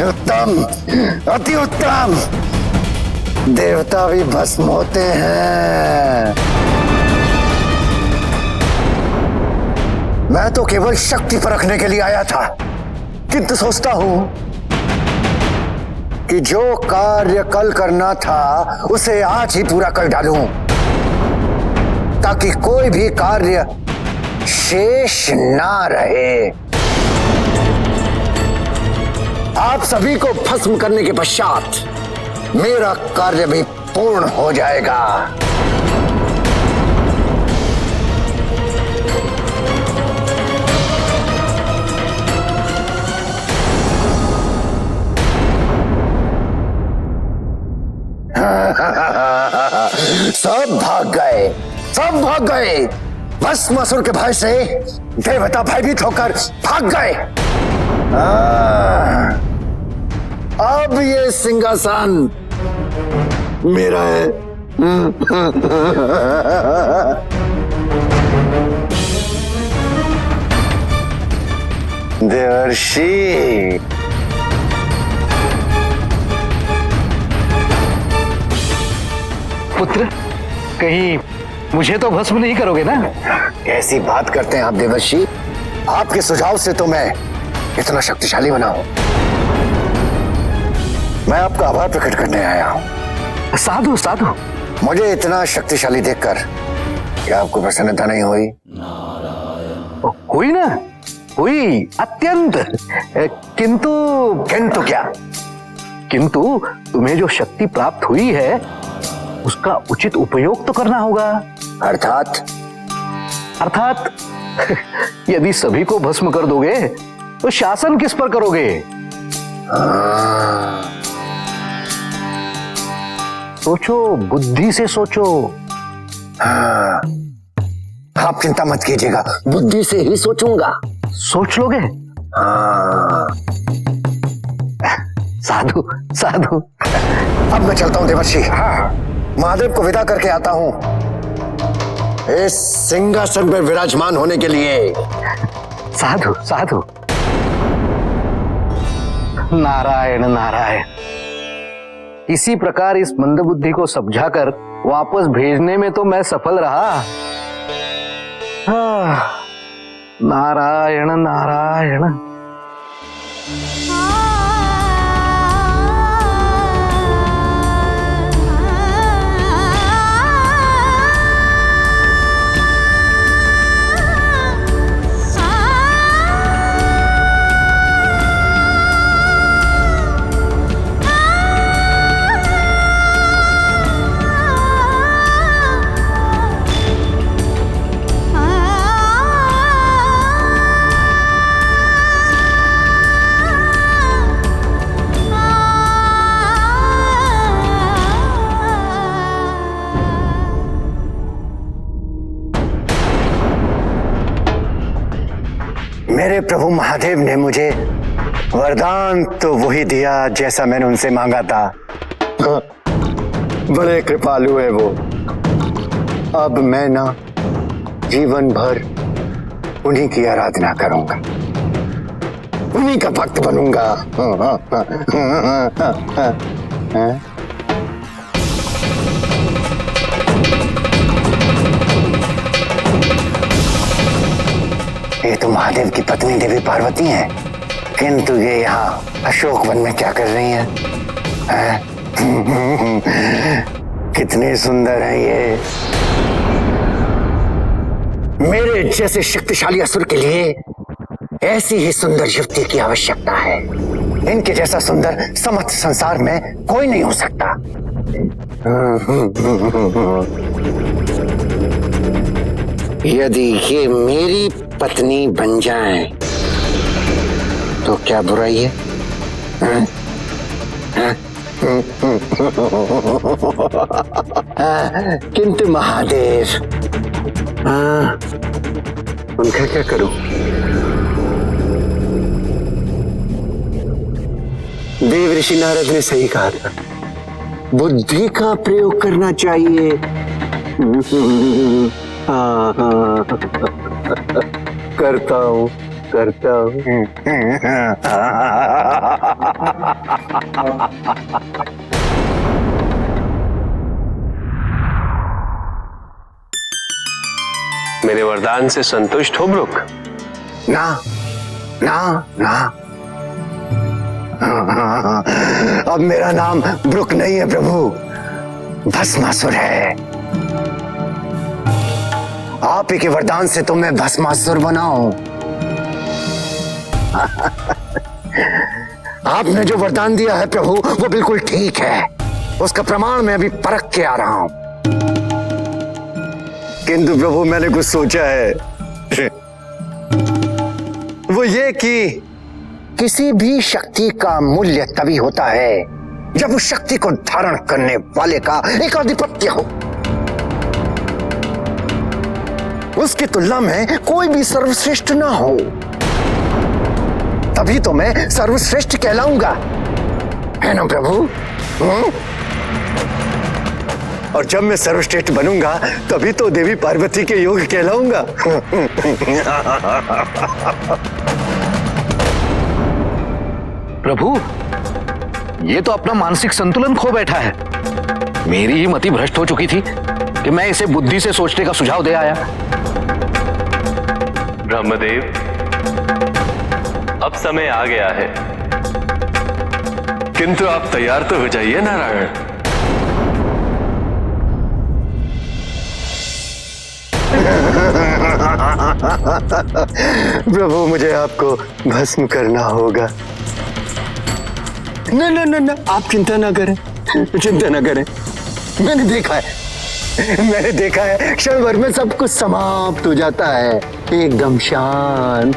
उत्तम, अति उत्तम। देवता भी भस्म होते हैं। मैं तो केवल शक्ति परखने के लिए आया था, किंतु सोचता हूं कि जो कार्य कल करना था उसे आज ही पूरा कर डालूं, ताकि कोई भी कार्य शेष ना रहे। आप सभी को भस्म करने के पश्चात मेरा कार्य भी पूर्ण हो जाएगा। सब भाग गए, सब भाग गए। भस्मासुर के भय से देवता भयभीत होकर भाग गए। अब ये सिंहासन मेरा है। देवर्षि, पुत्र, कहीं मुझे तो भस्म नहीं करोगे ना? कैसी बात करते हैं आप देवर्षि? आपके सुझाव से तो मैं इतना शक्तिशाली बना हूं। मैं आपका आभार प्रकट करने आया हूं। साधु साधु। मुझे इतना शक्तिशाली देखकर क्या आपको प्रसन्नता नहीं हुई? हुई ना, हुई अत्यंत। किंतु किंतु क्या? किंतु तुम्हें जो शक्ति प्राप्त हुई है उसका उचित उपयोग तो करना होगा। अर्थात यदि सभी को भस्म कर दोगे तो शासन किस पर करोगे? सोचो, बुद्धि से सोचो। हाँ, आप चिंता मत कीजिएगा, बुद्धि से ही सोचूंगा। सोच लोगे? हाँ। साधु साधु। अब मैं चलता हूं देवर्षि। हाँ, महादेव को विदा करके आता हूं इस सिंहासन पर विराजमान होने के लिए। साधु साधु। नारायण नारायण। इसी प्रकार इस मंदबुद्धि को समझाकर वापस भेजने में तो मैं सफल रहा। नारायण नारायण। मेरे प्रभु महादेव ने मुझे वरदान तो वही दिया जैसा मैंने उनसे मांगा था। बड़े कृपालु है वो। अब मैं ना जीवन भर उन्हीं की आराधना करूंगा, उन्हीं का भक्त बनूंगा। ये तो महादेव की पत्नी देवी पार्वती हैं, किंतु ये यहाँ अशोक वन में क्या कर रही हैं? कितनी सुंदर है ये। मेरे जैसे शक्तिशाली असुर के लिए ऐसी ही सुंदर युवती की आवश्यकता है। इनके जैसा सुंदर समस्त संसार में कोई नहीं हो सकता। यदि ये मेरी पत्नी बन जाए तो क्या बुराई है? किंतु महादेव, उनका क्या करूं? देव ऋषि नारद ने सही कहा था, बुद्धि का प्रयोग करना चाहिए। करता हूं, करता हूँ। मेरे वरदान से संतुष्ट हो ब्रुक? ना ना ना, अब मेरा नाम ब्रुक नहीं है प्रभु, भस्मासुर है। आप ही के वरदान से तो मैं भस्मासुर बना हूं। आपने जो वरदान दिया है प्रभु वो बिल्कुल ठीक है, उसका प्रमाण मैं अभी परख के आ रहा हूं। किंतु प्रभु मैंने कुछ सोचा है, वो ये कि किसी भी शक्ति का मूल्य तभी होता है जब उस शक्ति को धारण करने वाले का एक आधिपत्य हो। उसकी तुलना में कोई भी सर्वश्रेष्ठ ना हो, तभी तो मैं सर्वश्रेष्ठ कहलाऊंगा, है ना प्रभु? और जब मैं सर्वश्रेष्ठ बनूंगा तभी तो देवी पार्वती के योग कहलाऊंगा। प्रभु, ये तो अपना मानसिक संतुलन खो बैठा है। मेरी ही मति भ्रष्ट हो चुकी थी कि मैं इसे बुद्धि से सोचने का सुझाव दे आया। ब्रह्मदेव, अब समय आ गया है, किंतु आप तैयार तो हो जाइए नारायण। प्रभु मुझे आपको भस्म करना होगा। न, आप चिंता ना करें, चिंता ना करें। मैंने देखा है क्षण भर में सब कुछ समाप्त हो जाता है, एकदम शांत,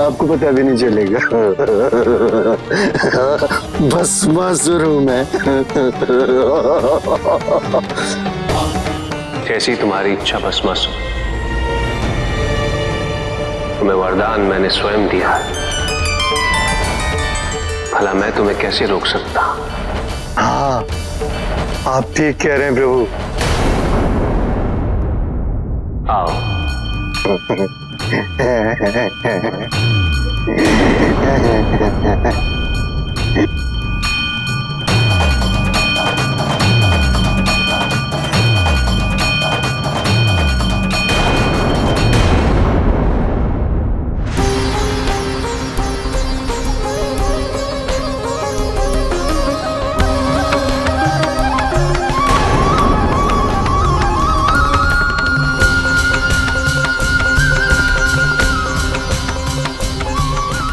आपको पता भी नहीं चलेगा। भस्मासुर हूं मैं। कैसी तुम्हारी इच्छा भस्मासुर, तुम्हें वरदान मैंने स्वयं दिया है, भला मैं तुम्हें कैसे रोक सकता? हाँ, आप ठीक कह रहे हैं प्रभु। आओ।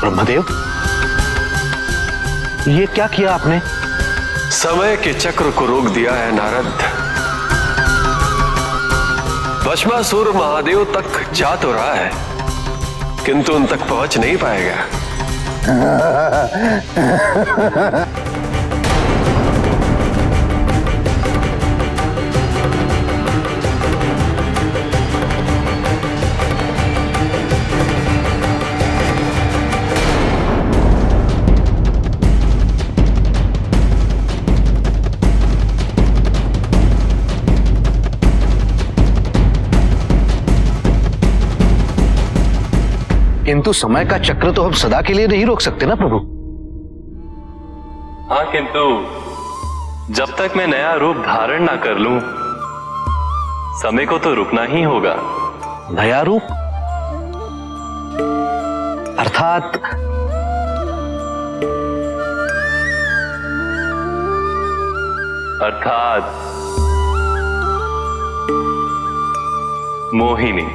ब्रह्मदेव, ये क्या किया आपने? समय के चक्र को रोक दिया है नारद। भस्मासुर महादेव तक जा तो रहा है, किंतु उन तक पहुंच नहीं पाएगा। किंतु समय का चक्र तो हम सदा के लिए नहीं रोक सकते ना प्रभु। हाँ, किंतु जब तक मैं नया रूप धारण ना कर लूं, समय को तो रुकना ही होगा। नया रूप अर्थात? मोहिनी।